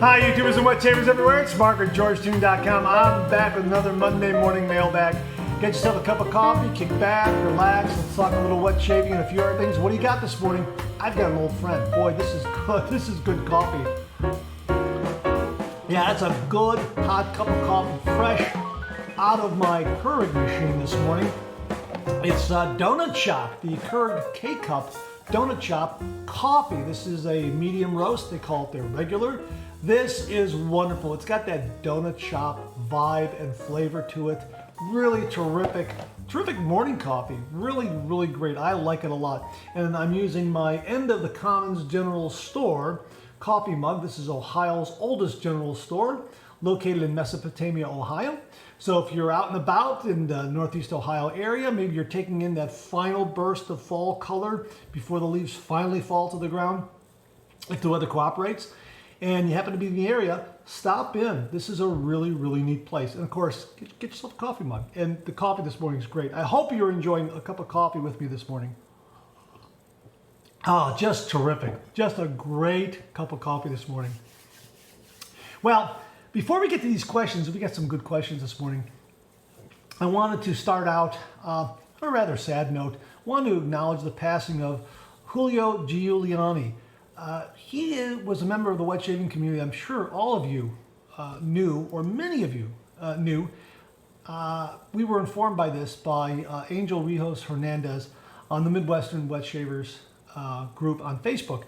Hi YouTubers and wet shavers everywhere, it's Mark at GeorgeTuning.com. I'm back with another Monday morning mailbag. Get yourself a cup of coffee, kick back, relax, let's talk a little wet shaving and a few other things. What do you got this morning? I've got an old friend. Boy, this is good. This is good coffee. Yeah, that's a good hot cup of coffee, fresh out of my Keurig machine this morning. It's Donut Shop, the Keurig K-Cup Donut Shop coffee. This is a medium roast. They call it their regular. This is wonderful. It's got that Donut Shop vibe and flavor to it. Really terrific morning coffee. Really great. I like it a lot. And I'm using my End of the Commons General Store coffee mug. This is Ohio's oldest general store, located in Mesopotamia, Ohio. So if you're out and about in the Northeast Ohio area, maybe you're taking in that final burst of fall color before the leaves finally fall to the ground, if the weather cooperates, and you happen to be in the area, stop in. This is a really neat place. And of course, get yourself a coffee mug. And the coffee this morning is great. I hope you're enjoying a cup of coffee with me this morning. Oh, just terrific. Just a great cup of coffee this morning. Well, before we get to these questions, we got some good questions this morning. I wanted to start out on a rather sad note. I wanted to acknowledge the passing of Julio Giuliani. He was a member of the wet shaving community. I'm sure all of you knew, or many of you knew. We were informed by this by Angel Rijos Hernandez on the Midwestern Wet Shavers group on Facebook.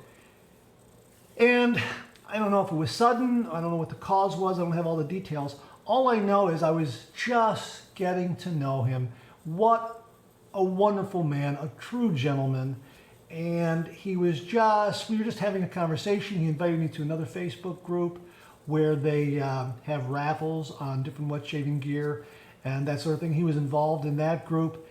And I don't know if it was sudden. I don't know what the cause was. I don't have all the details. All I know is I was just getting to know him. What a wonderful man, a true gentleman. And we were just having a conversation. He invited me to another Facebook group where they have raffles on different wet shaving gear and that sort of thing. He was involved in that group.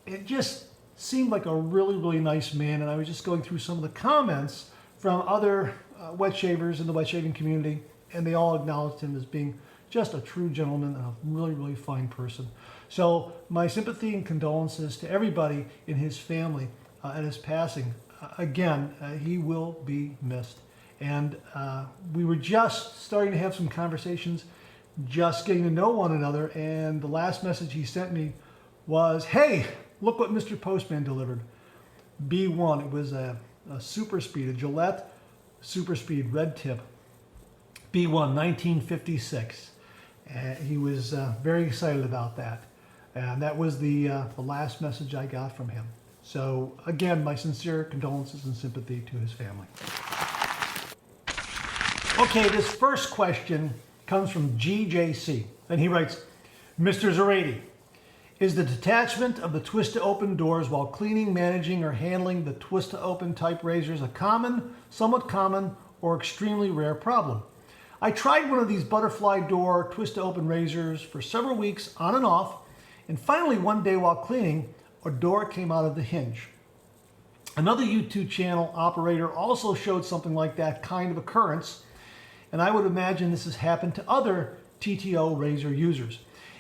It just seemed like a really nice man. And I was just going through some of the comments from other wet shavers in the wet shaving community, and they all acknowledged him as being just a true gentleman and a really fine person. So my sympathy and condolences to everybody in his family at his passing. Again, he will be missed. And we were just starting to have some conversations, just getting to know one another, and the last message he sent me was, "Hey, look what Mr. Postman delivered." B1, it was a super speed, a Gillette super speed red tip, B1, 1956. He was very excited about that. And that was the last message I got from him. So again, my sincere condolences and sympathy to his family. Okay, this first question comes from GJC. And he writes, "Mr. Zarady, is the detachment of the twist-to-open doors while cleaning, managing, or handling the twist-to-open type razors a common, somewhat common, or extremely rare problem? I tried one of these butterfly door twist-to-open razors for several weeks on and off, and finally one day while cleaning, a door came out of the hinge. Another YouTube channel operator also showed something like that kind of occurrence, and I would imagine this has happened to other TTO razor users.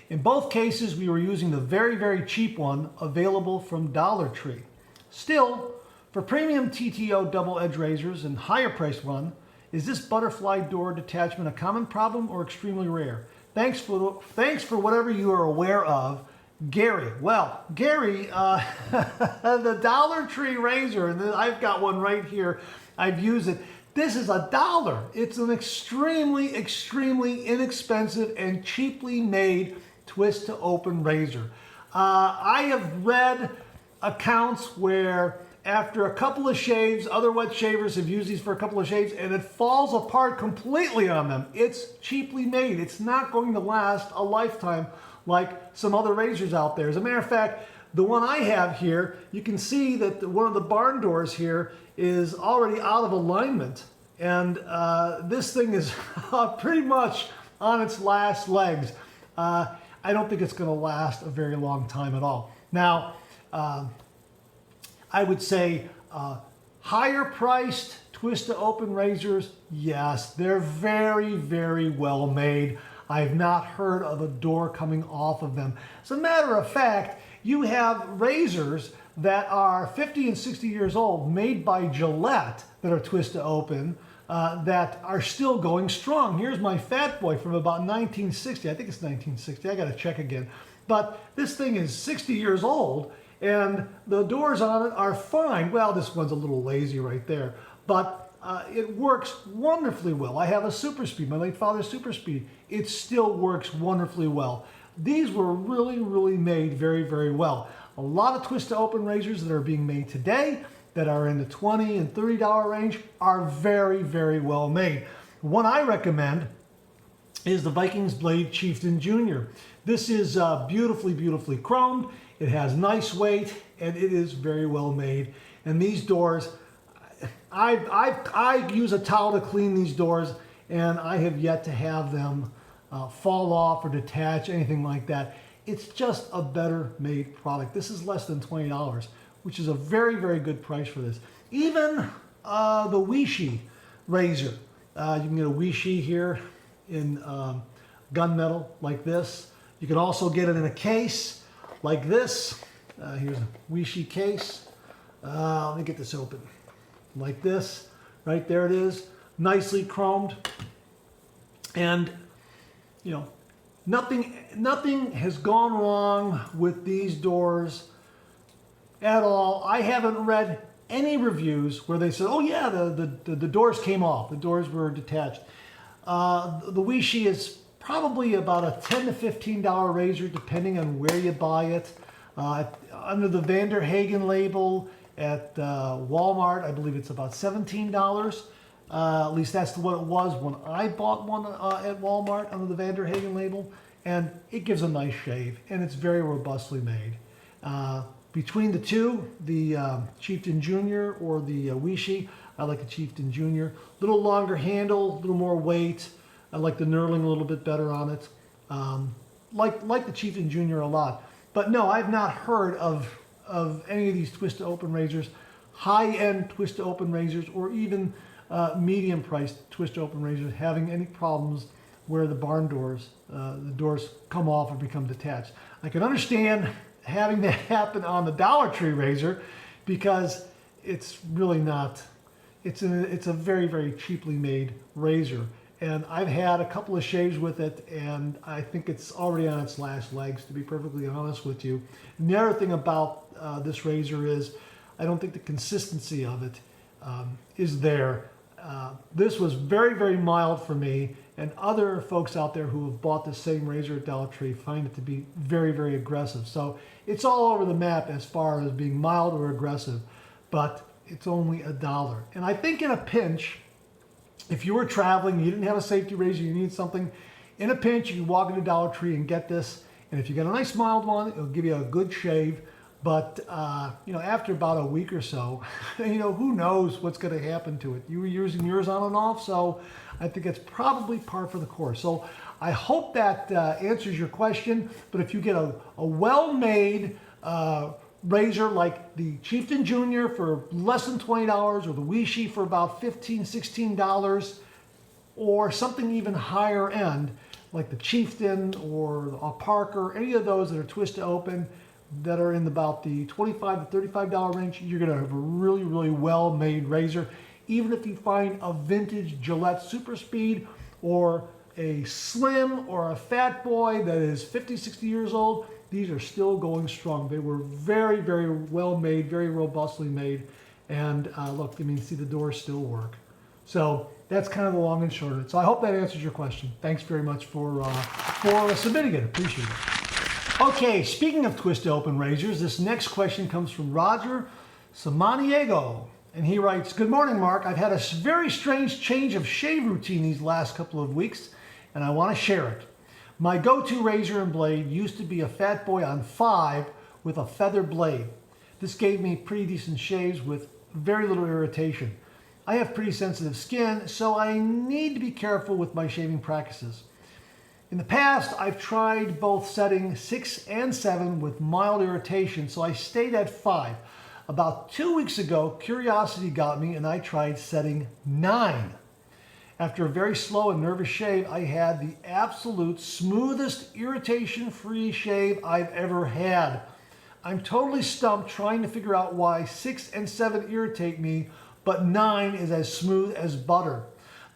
In both cases, we were using the very cheap one available from Dollar Tree. Still, for premium TTO double edge razors and higher priced one, is this butterfly door detachment a common problem or extremely rare? Thanks for whatever you are aware of, Gary." Well, Gary, the Dollar Tree razor, and I've got one right here. I've used it. This is $1. It's an extremely inexpensive and cheaply made twist to open razor. I have read accounts where after a couple of shaves, other wet shavers have used these for a couple of shaves and it falls apart completely on them. It's cheaply made. It's not going to last a lifetime like some other razors out there. As a matter of fact, the one I have here, you can see that one of the barn doors here is already out of alignment. And this thing is pretty much on its last legs. I don't think it's going to last a very long time at all. Now, I would say higher priced twist-to-open razors, yes, they're very well made. I've not heard of a door coming off of them. As a matter of fact, you have razors that are 50 and 60 years old, made by Gillette, that are twist-to-open, that are still going strong. Here's my Fat Boy from about 1960. I think it's 1960. I got to check again. But this thing is 60 years old, and the doors on it are fine. Well, this one's a little lazy right there, but it works wonderfully well. I have a Super Speed, my late father's Super Speed. It still works wonderfully well. These were really, really made very, very well. A lot of twist to open razors that are being made today that are in the $20 and $30 range are very, very well made. One I recommend is the Vikings Blade Chieftain Jr. This is beautifully, beautifully chromed. It has nice weight, and it is very well made. And these doors, I use a towel to clean these doors, and I have yet to have them fall off or detach, anything like that. It's just a better made product. This is less than $20, which is a very, very good price for this. Even the Vichy razor. You can get a Vichy here in gunmetal like this. You can also get it in a case like this. Here's a Vichy case. Let me get this open. Like this. Right there it is. Nicely chromed. And, you know, nothing has gone wrong with these doors at all. I haven't read any reviews where they said, oh yeah, the doors came off. The doors were detached. The Vichy is probably about a $10 to $15 razor depending on where you buy it. Under the Van der Hagen label at Walmart, I believe it's about $17. At least that's what it was when I bought one at Walmart under the Van der Hagen label. And it gives a nice shave, and it's very robustly made. Between the two, the Chieftain Jr. or the Vichy, I like the Chieftain Jr. A little longer handle, a little more weight. I like the knurling a little bit better on it. Like the Chieftain Jr. a lot. But no, I've not heard of any of these twist-to-open razors, high-end twist-to-open razors, or even medium-priced twist-to-open razors having any problems where the barn doors, the doors come off or become detached. I can understand having that happen on the Dollar Tree razor because it's really not, it's a very, very cheaply made razor. And I've had a couple of shaves with it, and I think it's already on its last legs, to be perfectly honest with you. And the other thing about this razor is I don't think the consistency of it is there. This was very, very mild for me, and other folks out there who have bought the same razor at Dollar Tree find it to be very, very aggressive. So it's all over the map as far as being mild or aggressive, but it's only $1. And I think in a pinch, if you were traveling, you didn't have a safety razor, you need something, in a pinch, you can walk into Dollar Tree and get this. And if you get a nice mild one, it'll give you a good shave. But, you know, after about a week or so, you know, who knows what's going to happen to it. You were using yours on and off, so I think it's probably par for the course. So I hope that answers your question. But if you get a well-made razor like the Chieftain Jr. for less than $20, or the Vichy for about $15, $16, or something even higher end like the Chieftain or a Parker, any of those that are twist to open that are in about the $25 to $35 range, you're going to have a really, really well-made razor. Even if you find a vintage Gillette Super Speed or a Slim or a Fat Boy that is 50, 60 years old, these are still going strong. They were very, very well made, very robustly made. And look, I mean, see the doors still work. So that's kind of the long and short of it. So I hope that answers your question. Thanks very much for submitting it. Appreciate it. Okay, speaking of twist open razors, this next question comes from Roger Samaniego. And he writes, "Good morning, Mark. I've had a very strange change of shave routine these last couple of weeks, and I want to share it. My go-to razor and blade used to be a Fat Boy on 5 with a feather blade. This gave me pretty decent shaves with very little irritation. I have pretty sensitive skin, so I need to be careful with my shaving practices. In the past, I've tried both setting 6 and 7 with mild irritation, so I stayed at 5. About 2 weeks ago, curiosity got me and I tried setting 9. After a very slow and nervous shave, I had the absolute smoothest irritation-free shave I've ever had. I'm totally stumped trying to figure out why 6 and 7 irritate me, but 9 is as smooth as butter.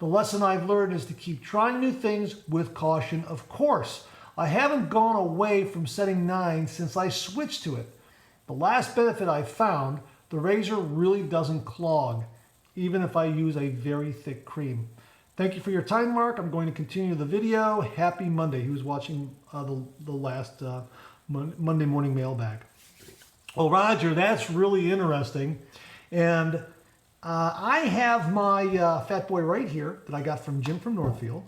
The lesson I've learned is to keep trying new things with caution, of course. I haven't gone away from setting 9 since I switched to it. The last benefit I've found, the razor really doesn't clog, even if I use a very thick cream. Thank you for your time, Mark. I'm going to continue the video. Happy Monday. He was watching the last Monday morning mailbag. Well, Roger, that's really interesting. And I have my Fat Boy right here that I got from Jim from Northfield.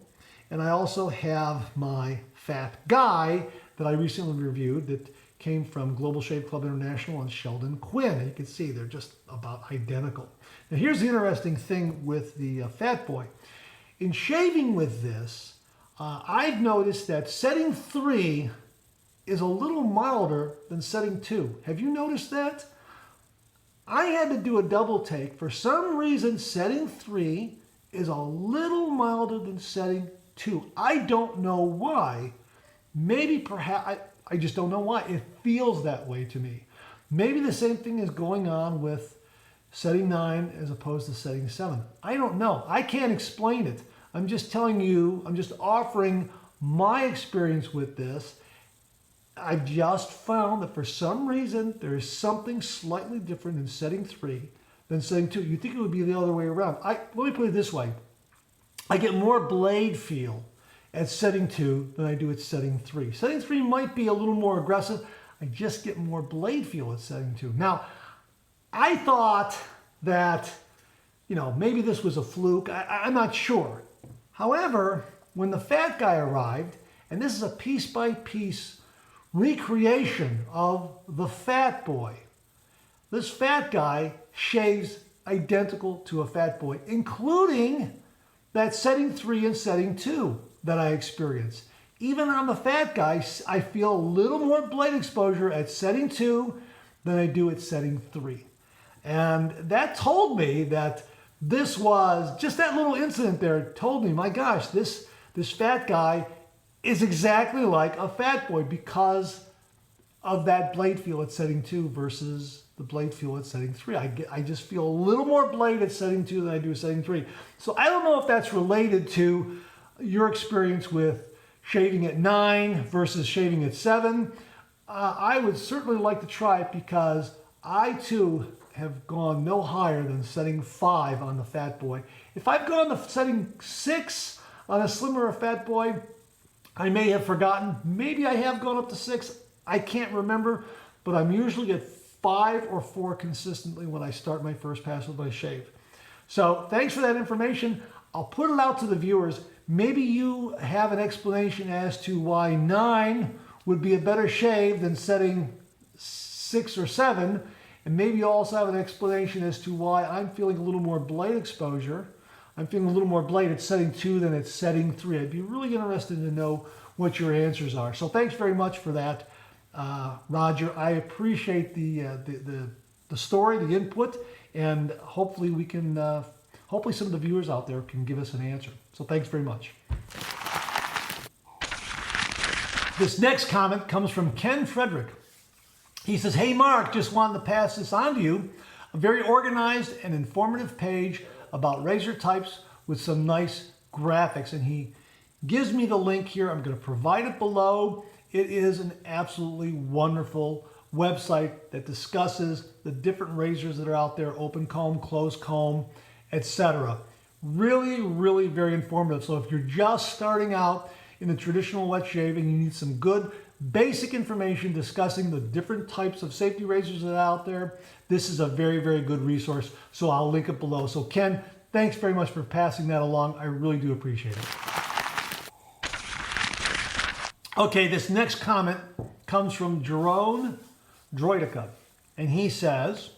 And I also have my Fat Guy that I recently reviewed that came from Global Shave Club International and Sheldon Quinn. And you can see they're just about identical. Now, here's the interesting thing with the Fat Boy. In shaving with this, I've noticed that setting 3 is a little milder than setting 2. Have you noticed that? I had to do a double take. For some reason, setting 3 is a little milder than setting 2. I don't know why. Maybe perhaps, I just don't know why. It feels that way to me. Maybe the same thing is going on with setting 9 as opposed to setting 7. I don't know. I can't explain it. I'm just telling you, I'm just offering my experience with this. I've just found that for some reason, there is something slightly different in setting 3 than setting 2. You think it would be the other way around. Let me put it this way. I get more blade feel at setting 2 than I do at setting 3. Setting 3 might be a little more aggressive. I just get more blade feel at setting 2. Now, I thought that, maybe this was a fluke. I'm not sure. However, when the Fat Guy arrived, and this is a piece-by-piece recreation of the Fat Boy, this Fat Guy shaves identical to a Fat Boy, including that setting 3 and setting 2 that I experienced. Even on the Fat Guy, I feel a little more blade exposure at setting 2 than I do at setting 3. And that told me that this was, just that little incident there told me, my gosh, this Fat Guy is exactly like a Fat Boy because of that blade feel at setting 2 versus the blade feel at setting 3. I just feel a little more blade at setting 2 than I do at setting 3. So I don't know if that's related to your experience with shaving at 9 versus shaving at 7. I would certainly like to try it because I too have gone no higher than setting 5 on the Fat Boy. If I've gone to setting 6 on a slimmer Fat Boy, I may have forgotten. Maybe I have gone up to 6. I can't remember, but I'm usually at 5 or 4 consistently when I start my first pass with my shave. So thanks for that information. I'll put it out to the viewers. Maybe you have an explanation as to why 9 would be a better shave than setting 6 or 7. And maybe you also have an explanation as to why I'm feeling a little more blade exposure. I'm feeling a little more blade at setting 2 than at setting 3. I'd be really interested to know what your answers are. So thanks very much for that, Roger. I appreciate the story, the input, and hopefully we can, hopefully some of the viewers out there can give us an answer. So thanks very much. This next comment comes from Ken Frederick. He says, hey Mark, just wanted to pass this on to you. A very organized and informative page about razor types with some nice graphics. And he gives me the link here. I'm going to provide it below. It is an absolutely wonderful website that discusses the different razors that are out there, open comb, closed comb, etc. Really, really very informative. So if you're just starting out in the traditional wet shaving, you need some good basic information discussing the different types of safety razors that are out there. This is a very, very good resource. So I'll link it below. So Ken, thanks very much for passing that along. I really do appreciate it. Okay, this next comment comes from Jerome Droidica. And he says,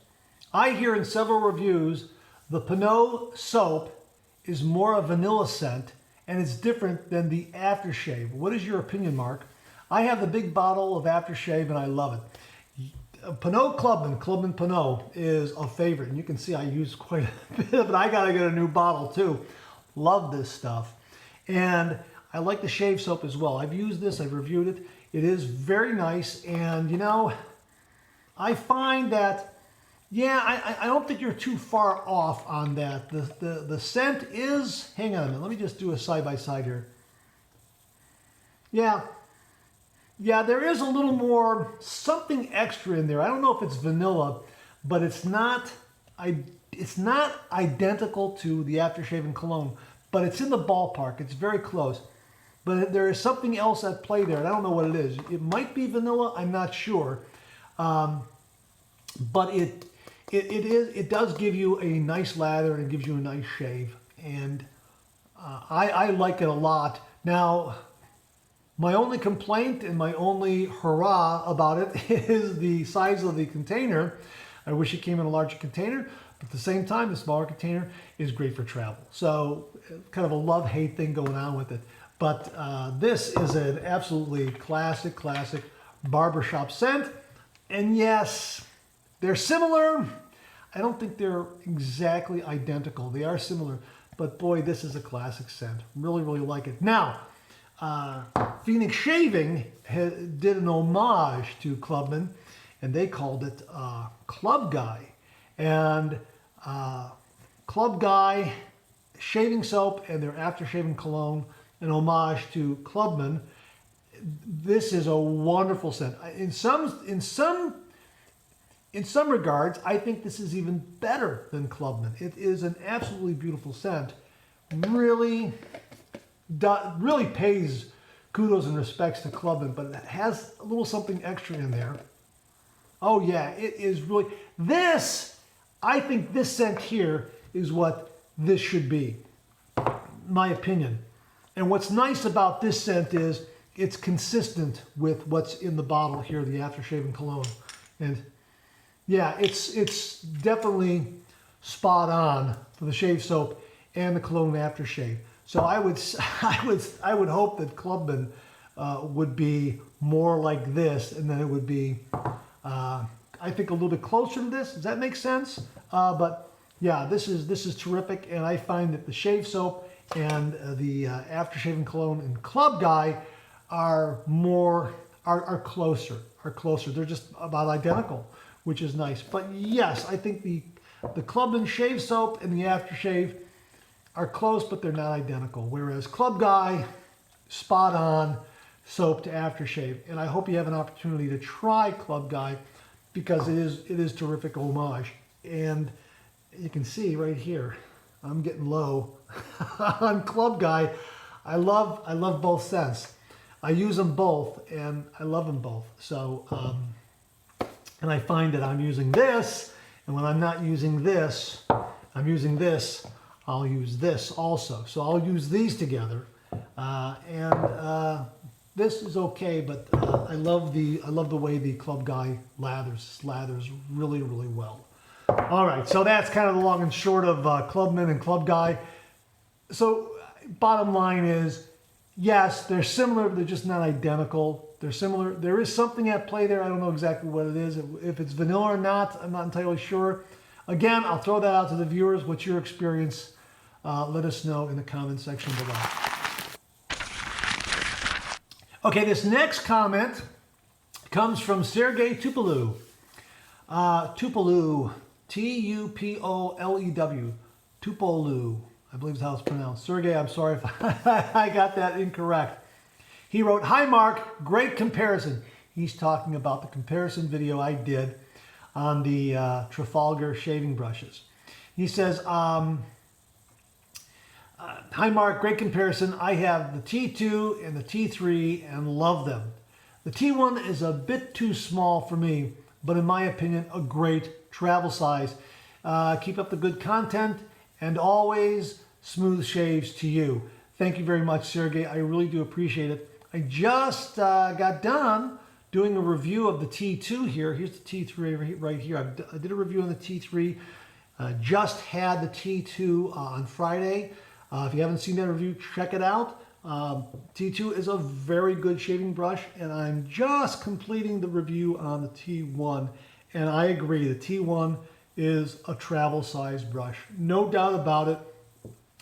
I hear in several reviews, the Pinot soap is more a vanilla scent and it's different than the aftershave. What is your opinion, Mark? I have the big bottle of aftershave and I love it. Pinot Clubman Pinot is a favorite. And you can see I use quite a bit of it. I got to get a new bottle too. Love this stuff. And I like the shave soap as well. I've used this, I've reviewed it. It is very nice. And I find that Yeah, I don't think you're too far off on that. The scent is, hang on a minute, let me just do a side-by-side here. Yeah, yeah, there is a little more, something extra in there. I don't know if it's vanilla, but it's not identical to the aftershave and cologne, but it's in the ballpark. It's very close. But there is something else at play there, and I don't know what it is. It might be vanilla, I'm not sure. But it does give you a nice lather and it gives you a nice shave. And I like it a lot. Now, my only complaint and my only hurrah about it is the size of the container. I wish it came in a larger container, but at the same time, the smaller container is great for travel. So kind of a love-hate thing going on with it. But this is an absolutely classic barbershop scent. And yes, they're similar. I don't think they're exactly identical. They are similar, but boy, this is a classic scent. Really, really like it. Now, Phoenix Shaving did an homage to Clubman, and they called it Club Guy. And Club Guy shaving soap and their aftershave cologne, an homage to Clubman. This is a wonderful scent. In some regards, I think this is even better than Clubman. It is an absolutely beautiful scent. Really pays kudos and respects to Clubman, but it has a little something extra in there. Oh yeah, it is really, I think this scent here is what this should be, my opinion. And what's nice about this scent is it's consistent with what's in the bottle here, the aftershave and cologne. And yeah, it's definitely spot on for the shave soap and the cologne aftershave. So I would hope that Clubman would be more like this, and then it would be, I think, a little bit closer to this. Does that make sense? But yeah, this is terrific, and I find that the shave soap and the aftershave and cologne and Club Guy are closer. They're just about identical, which is nice. But yes, I think the Clubman shave soap and the aftershave are close, but they're not identical. Whereas Club Guy, spot on soap to aftershave. And I hope you have an opportunity to try Club Guy, because it is terrific homage. And you can see right here, I'm getting low on Club Guy. I love both scents. I use them both, and I love them both. So, and I find that I'm using this, and when I'm not using this, I'm using this, I'll use this also. So I'll use these together, and this is okay, but I love the way the Club Guy lathers really, really well. All right, so that's kind of the long and short of Clubman and Club Guy. So bottom line is, yes, they're similar, but they're just not identical. They're similar. There is something at play there. I don't know exactly what it is. If it's vanilla or not, I'm not entirely sure. Again, I'll throw that out to the viewers. What's your experience? Let us know in the comment section below. Okay, this next comment comes from Sergey Tupolew. Tupolew, T-U-P-O-L-E-W, Tupolew, I believe is how it's pronounced. Sergey, I'm sorry if I got that incorrect. He wrote, "Hi Mark, great comparison." He's talking about the comparison video I did on the Trafalgar shaving brushes. He says, "Hi Mark, great comparison. I have the T2 and the T3 and love them. The T1 is a bit too small for me, but in my opinion, a great travel size. Keep up the good content and always smooth shaves to you." Thank you very much, Sergey. I really do appreciate it. I just got done doing a review of the T2 here. Here's the T3 right here. I did a review on the T3. Just had the T2 on Friday. If you haven't seen that review, check it out. T2 is a very good shaving brush, and I'm just completing the review on the T1. And I agree, the T1 is a travel size brush. No doubt about it.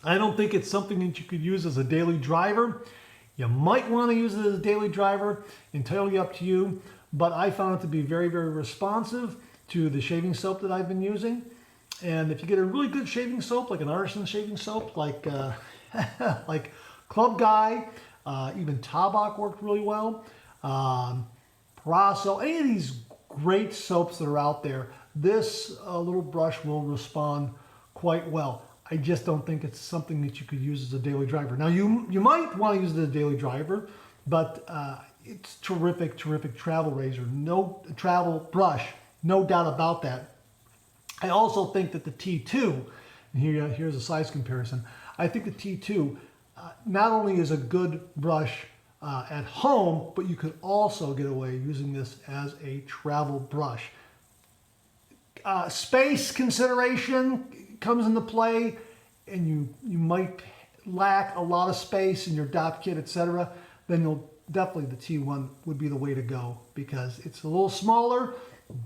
I don't think it's something that you could use as a daily driver. You might want to use it as a daily driver, entirely up to you. But I found it to be very, very responsive to the shaving soap that I've been using. And if you get a really good shaving soap, like an artisan shaving soap, like like Club Guy, even Tabak worked really well. Paraso, any of these great soaps that are out there, this little brush will respond quite well. I just don't think it's something that you could use as a daily driver. Now you might want to use it as a daily driver, but it's terrific travel razor, no travel brush, no doubt about that. I also think that the T2, and here's a size comparison. I think the T2 not only is a good brush at home, but you could also get away using this as a travel brush. Space consideration comes into play, and you might lack a lot of space in your dot kit, etc. Then you'll definitely, the T1 would be the way to go, because it's a little smaller,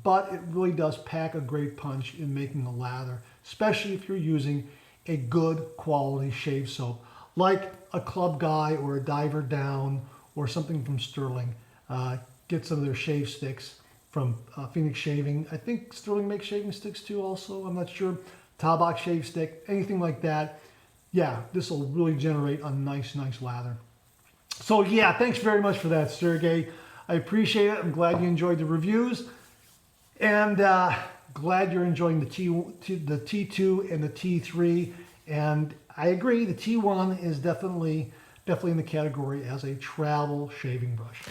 but it really does pack a great punch in making a lather, especially if you're using a good quality shave soap like a Club Guy or a Diver Down or something from Sterling. Get some of their shave sticks from Phoenix Shaving. I think Sterling makes shaving sticks too also, I'm not sure. Tabak shave stick, anything like that. Yeah, this will really generate a nice lather. So yeah, thanks very much for that, Sergey. I appreciate it. I'm glad you enjoyed the reviews. And glad you're enjoying the T2 and the T3. And I agree, the T1 is definitely in the category as a travel shaving brush.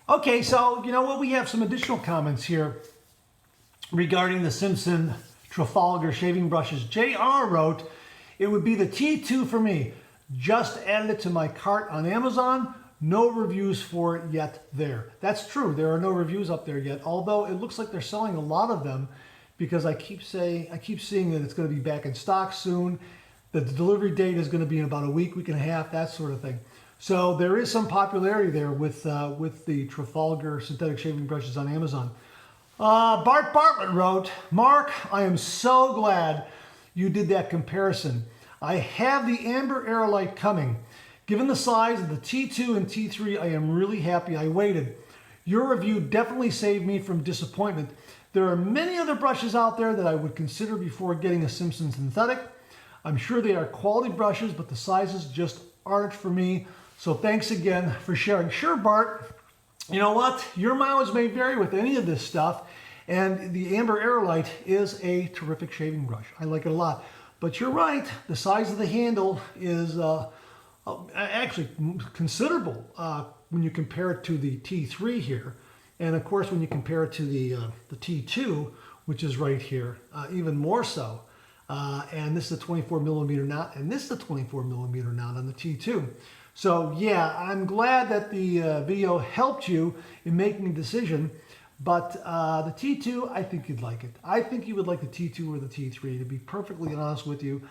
Okay, so you know what? We have some additional comments here regarding the Simpson Trafalgar shaving brushes. JR wrote, "It would be the T2 for me. Just added it to my cart on Amazon. No reviews for it yet there." That's true. There are no reviews up there yet, although it looks like they're selling a lot of them, because I keep seeing that it's going to be back in stock soon. The delivery date is going to be in about a week and a half, that sort of thing. So there is some popularity there with the Trafalgar synthetic shaving brushes on Amazon. Bart Bartlett wrote, "Mark, I am so glad you did that comparison. I have the Amber Aerolite coming. Given the size of the T2 and T3, I am really happy I waited. Your review definitely saved me from disappointment. There are many other brushes out there that I would consider before getting a Simpson synthetic. I'm sure they are quality brushes, but the sizes just aren't for me. So thanks again for sharing." Sure, Bart. You know what? Your mileage may vary with any of this stuff, and the Amber Aerolite is a terrific shaving brush. I like it a lot. But you're right, the size of the handle is actually considerable when you compare it to the T3 here. And of course, when you compare it to the T2, which is right here, even more so. And this is a 24 millimeter knot, and this is a 24 millimeter knot on the T2. So yeah, I'm glad that the video helped you in making a decision, but the T2, I think you'd like it. I think you would like the T2 or the T3, to be perfectly honest with you.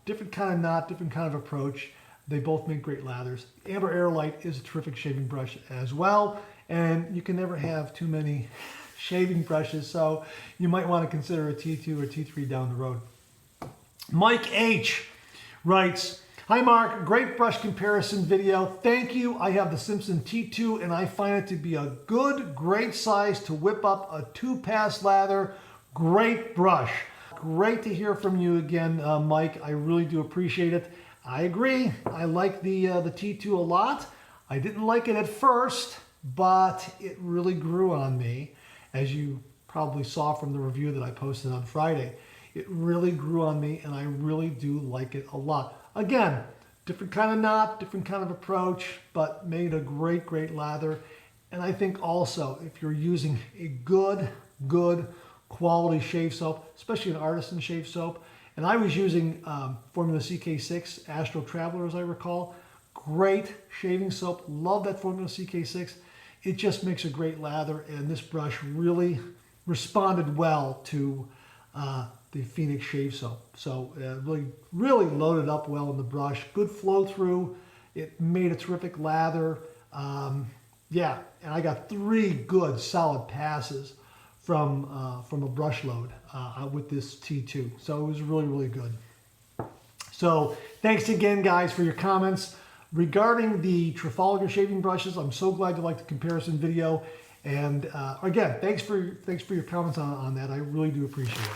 Different kind of knot, different kind of approach. They both make great lathers. Amber Aerolite is a terrific shaving brush as well, and you can never have too many shaving brushes, so you might want to consider a T2 or T3 down the road. Mike H. writes, "Hi Mark, great brush comparison video. Thank you. I have the Simpson T2 and I find it to be a great size to whip up a 2-pass lather. Great brush." Great to hear from you again, Mike. I really do appreciate it. I agree. I like the T2 a lot. I didn't like it at first, but it really grew on me, as you probably saw from the review that I posted on Friday. It really grew on me, and I really do like it a lot. Again, different kind of knot, different kind of approach, but made a great lather. And I think also, if you're using a good quality shave soap, especially an artisan shave soap, and I was using Formula CK6 Astro Traveler, as I recall. Great shaving soap. Love that Formula CK6. It just makes a great lather, and this brush really responded well to the Phoenix shave soap. So really loaded up well in the brush. Good flow through. It made a terrific lather. Yeah, and I got 3 good solid passes from a brush load with this T2. So it was really good. So thanks again, guys, for your comments. Regarding the Trafalgar shaving brushes, I'm so glad you liked the comparison video. And again, thanks for your comments on that. I really do appreciate it.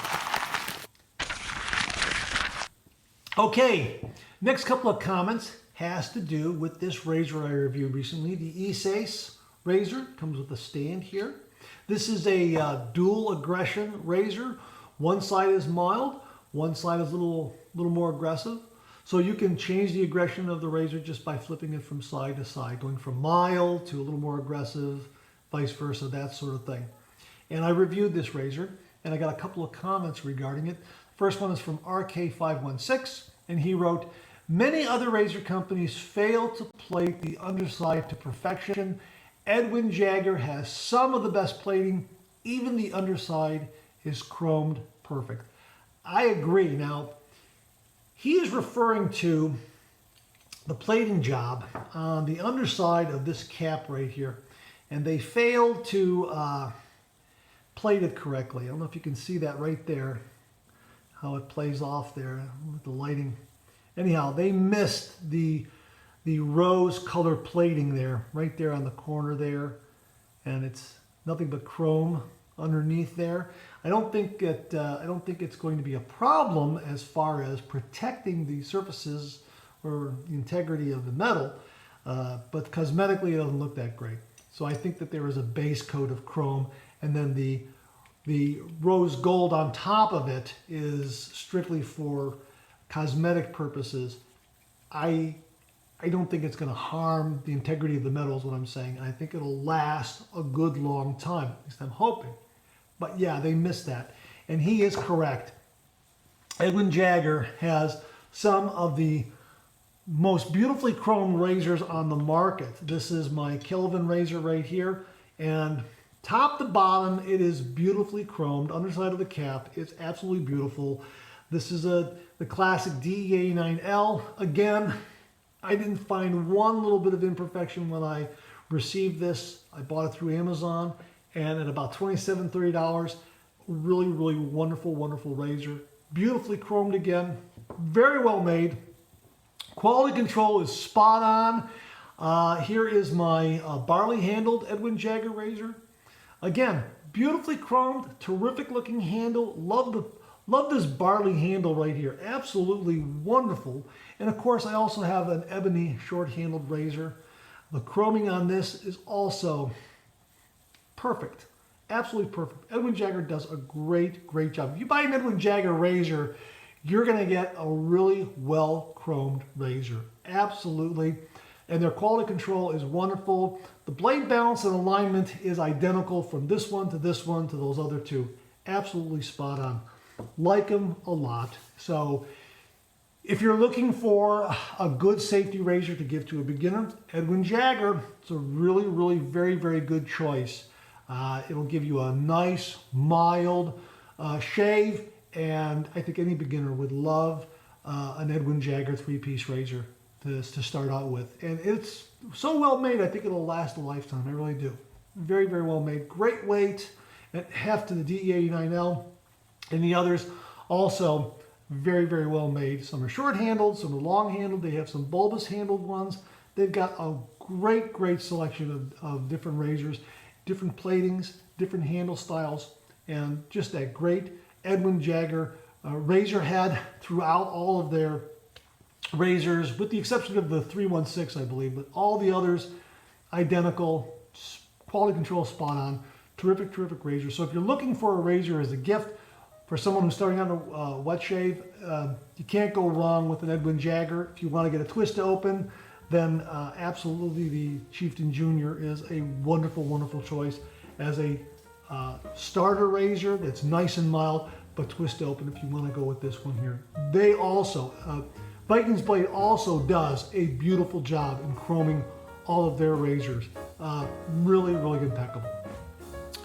Okay, next couple of comments has to do with this razor I reviewed recently, the Isace razor. Comes with a stand here. This is a dual aggression razor. One side is mild, one side is a little more aggressive. So you can change the aggression of the razor just by flipping it from side to side, going from mild to a little more aggressive, vice versa, that sort of thing. And I reviewed this razor, and I got a couple of comments regarding it. First one is from RK516, and he wrote, "Many other razor companies fail to plate the underside to perfection. Edwin Jagger has some of the best plating. Even the underside is chromed perfect." I agree. Now, he is referring to the plating job on the underside of this cap right here. And they failed to plate it correctly. I don't know if you can see that right there, how it plays off there with the lighting. Anyhow, they missed the rose color plating there, right there on the corner there. And it's nothing but chrome underneath there. I don't think it's going to be a problem as far as protecting the surfaces or the integrity of the metal, but cosmetically it doesn't look that great. So I think that there is a base coat of chrome, and then the rose gold on top of it is strictly for cosmetic purposes. I don't think it's going to harm the integrity of the metal is what I'm saying. I think it'll last a good long time, at least I'm hoping. But yeah, they missed that. And he is correct. Edwin Jagger has some of the most beautifully chromed razors on the market. This is my Kelvin razor right here. And top to bottom, it is beautifully chromed. Underside of the cap, it's absolutely beautiful. This is the classic DE89L. Again, I didn't find one little bit of imperfection when I received this. I bought it through Amazon. And at about $27, $30, really, really wonderful, wonderful razor. Beautifully chromed again, very well made. Quality control is spot on. Here is my barley handled Edwin Jagger razor. Again, beautifully chromed, terrific looking handle. Love this barley handle right here. Absolutely wonderful. And of course, I also have an ebony short handled razor. The chroming on this is also perfect. Absolutely perfect. Edwin Jagger does a great, great job. If you buy an Edwin Jagger razor, you're going to get a really well-chromed razor. Absolutely. And their quality control is wonderful. The blade balance and alignment is identical from this one to those other two. Absolutely spot on. Like them a lot. So if you're looking for a good safety razor to give to a beginner, Edwin Jagger, it's a really, really very, very good choice. It'll give you a nice, mild shave, and I think any beginner would love an Edwin Jagger three-piece razor to start out with. And it's so well made, I think it'll last a lifetime. I really do. Very, very well made. Great weight, and heft to the DE89L, and the others also very, very well made. Some are short-handled, some are long-handled. They have some bulbous-handled ones. They've got a great, great selection of different razors. Different platings, different handle styles, and just that great Edwin Jagger razor head throughout all of their razors, with the exception of the 316, I believe, but all the others identical, quality control spot on, terrific, terrific razor. So if you're looking for a razor as a gift for someone who's starting out a wet shave, you can't go wrong with an Edwin Jagger. If you want to get a twist to open, then absolutely the Chieftain Jr. is a wonderful, wonderful choice as a starter razor that's nice and mild, but twist open if you want to go with this one here. They also, Vikings Blade also does a beautiful job in chroming all of their razors. Really, really impeccable.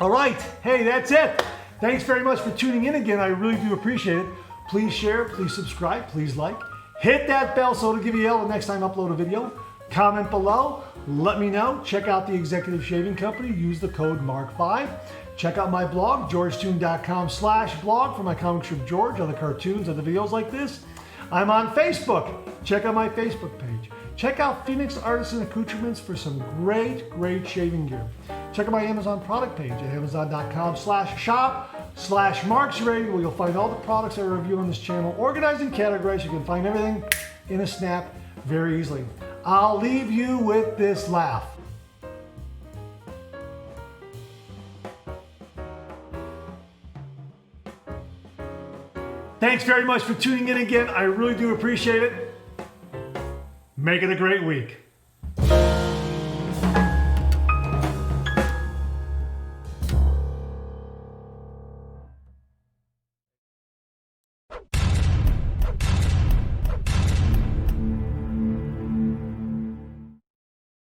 All right, hey, that's it. Thanks very much for tuning in again. I really do appreciate it. Please share, please subscribe, please like. Hit that bell so it'll give you a yell the next time I upload a video. Comment below. Let me know. Check out the Executive Shaving Company. Use the code MARK5. Check out my blog, georgetoon.com/blog for my comic strip George, other cartoons, other videos like this. I'm on Facebook. Check out my Facebook page. Check out Phoenix Artisan Accoutrements for some great shaving gear. Check out my Amazon product page at amazon.com/shop/marksrated, where you'll find all the products I review on this channel, organized in categories. You can find everything in a snap very easily. I'll leave you with this laugh. Thanks very much for tuning in again. I really do appreciate it. Make it a great week.